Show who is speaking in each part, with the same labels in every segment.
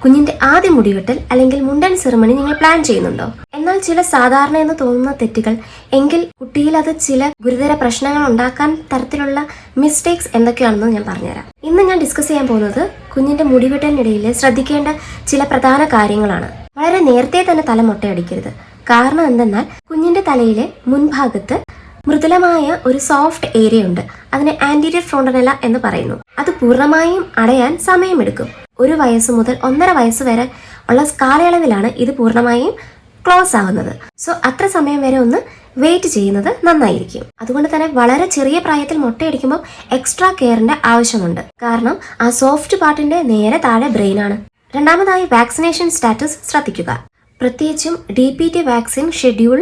Speaker 1: കുഞ്ഞിന്റെ ആദ്യ മുടിവെട്ടൽ അല്ലെങ്കിൽ മുണ്ടൻ സെറിമണി നിങ്ങൾ പ്ലാൻ ചെയ്യുന്നുണ്ടോ? എന്നാൽ ചില സാധാരണ എന്ന് തോന്നുന്ന തെറ്റുകൾ എങ്കിൽ കുട്ടിയിൽ അത് ചില ഗുരുതര പ്രശ്നങ്ങൾ ഉണ്ടാക്കാൻ തരത്തിലുള്ള മിസ്റ്റേക്സ് എന്തൊക്കെയാണെന്ന് ഞാൻ പറഞ്ഞുതരാം. ഇന്ന് ഞാൻ ഡിസ്കസ് ചെയ്യാൻ പോകുന്നത് കുഞ്ഞിന്റെ മുടിവെട്ടലിനിടയിൽ ശ്രദ്ധിക്കേണ്ട ചില പ്രധാന കാര്യങ്ങളാണ്. വളരെ നേരത്തെ തന്നെ തല മൊട്ടയടിക്കരുത്. കാരണം എന്തെന്നാൽ കുഞ്ഞിന്റെ തലയിലെ മുൻഭാഗത്ത് മൃദുലമായ ഒരു സോഫ്റ്റ് ഏരിയ ഉണ്ട്. അതിനെ ആന്റീരിയർ ഫ്രോണ്ടനല എന്ന് പറയുന്നു. അത് പൂർണ്ണമായും അടയാൻ സമയമെടുക്കും. 1 വയസ്സ് മുതൽ 1.5 വയസ്സ് വരെ ഉള്ള കാലയളവിലാണ് ഇത് പൂർണ്ണമായും ക്ലോസ് ആവുന്നത്. സോ അത്ര സമയം വരെ ഒന്ന് വെയിറ്റ് ചെയ്യുന്നത് നന്നായിരിക്കും. അതുകൊണ്ട് തന്നെ വളരെ ചെറിയ പ്രായത്തിൽ മൊട്ടയടിക്കുമ്പോൾ എക്സ്ട്രാ കെയറിന്റെ ആവശ്യമുണ്ട്. കാരണം ആ സോഫ്റ്റ് പാർട്ടിന്റെ നേരെ താഴെ ബ്രെയിനാണ്. രണ്ടാമതായി വാക്സിനേഷൻ സ്റ്റാറ്റസ് ശ്രദ്ധിക്കുക. പ്രത്യേകിച്ചും DPT വാക്സിൻ ഷെഡ്യൂൾ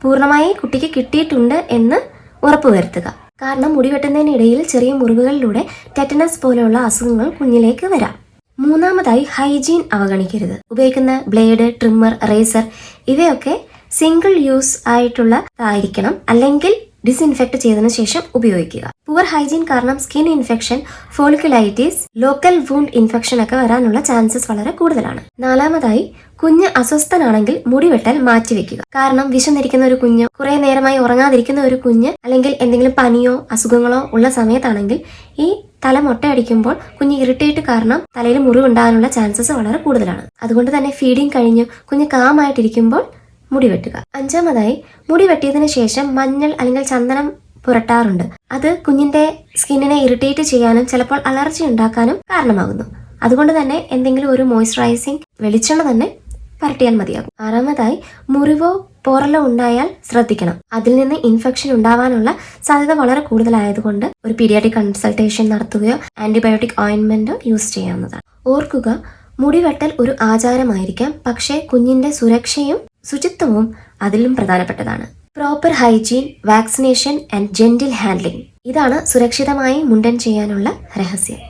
Speaker 1: പൂർണ്ണമായി കുട്ടിക്ക് കിട്ടിയിട്ടുണ്ട് എന്ന് ഉറപ്പുവരുത്തുക. കാരണം മുടിവെട്ടുന്നതിനിടയിൽ ചെറിയ മുറിവുകളിലൂടെ ടെറ്റനസ് പോലെയുള്ള അസുഖങ്ങൾ കുഞ്ഞിലേക്ക് വരാം. മൂന്നാമതായി ഹൈജീൻ അവഗണിക്കരുത്. ഉപയോഗിക്കുന്ന ബ്ലേഡ്, ട്രിമ്മർ, റേസർ ഇവയൊക്കെ സിംഗിൾ യൂസ് ആയിട്ടുള്ളതായിരിക്കണം, അല്ലെങ്കിൽ ഡിസ്ഇൻഫെക്ട് ചെയ്തതിനു ശേഷം ഉപയോഗിക്കുക. പുവർ ഹൈജീൻ കാരണം skin infection, folliculitis, local wound infection ഒക്കെ വരാനുള്ള ചാൻസസ് വളരെ കൂടുതലാണ്. നാലാമതായി കുഞ്ഞ് അസ്വസ്ഥനാണെങ്കിൽ മുടിവെട്ടൽ മാറ്റിവെക്കുക. കാരണം വിശന്നിരിക്കുന്ന ഒരു കുഞ്ഞ്, കുറെ നേരമായി ഉറങ്ങാതിരിക്കുന്ന ഒരു കുഞ്ഞ്, അല്ലെങ്കിൽ എന്തെങ്കിലും പനിയോ അസുഖങ്ങളോ ഉള്ള സമയത്താണെങ്കിൽ ഈ തല മൊട്ടയടിക്കുമ്പോൾ കുഞ്ഞ് ഇറിറ്റേറ്റ് കാരണം തലയിൽ മുറിവുണ്ടാകാനുള്ള ചാൻസസ് വളരെ കൂടുതലാണ്. അതുകൊണ്ട് തന്നെ ഫീഡിങ് കഴിഞ്ഞ് കുഞ്ഞ് കാമായിട്ടിരിക്കുമ്പോൾ മുടി വെട്ടുക. അഞ്ചാമതായി മുടി വെട്ടിയതിനു ശേഷം മഞ്ഞൾ അല്ലെങ്കിൽ ചന്ദനം പുരട്ടാറുണ്ട്. അത് കുഞ്ഞിന്റെ സ്കിന്നിനെ ഇറിറ്റേറ്റ് ചെയ്യാനും ചിലപ്പോൾ അലർജി ഉണ്ടാക്കാനും കാരണമാകുന്നു. അതുകൊണ്ട് തന്നെ എന്തെങ്കിലും ഒരു മോയ്സ്ചറൈസിങ് വെളിച്ചെണ്ണ തന്നെ പരട്ടിയാൽ മതിയാകും. ആറാമതായി മുറിവോ പോറലോ ഉണ്ടായാൽ ശ്രദ്ധിക്കണം. അതിൽ നിന്ന് ഇൻഫെക്ഷൻ ഉണ്ടാവാനുള്ള സാധ്യത വളരെ കൂടുതലായതുകൊണ്ട് ഒരു പീഡിയാട്രിക് കൺസൾട്ടേഷൻ നടത്തുകയോ ആന്റിബയോട്ടിക് ഓയിൻമെന്റ് യൂസ് ചെയ്യാവുന്നതാണ്. ഓർക്കുക, മുടിവെട്ടൽ ഒരു ആചാരമായിരിക്കാം, പക്ഷേ കുഞ്ഞിന്റെ സുരക്ഷയും ശുചിത്വവും അതിലും പ്രധാനപ്പെട്ടതാണ്. Proper hygiene, vaccination and gentle handling ഇതാണ് സുരക്ഷിതമായി മുണ്ടൻ ചെയ്യാനുള്ള രഹസ്യം.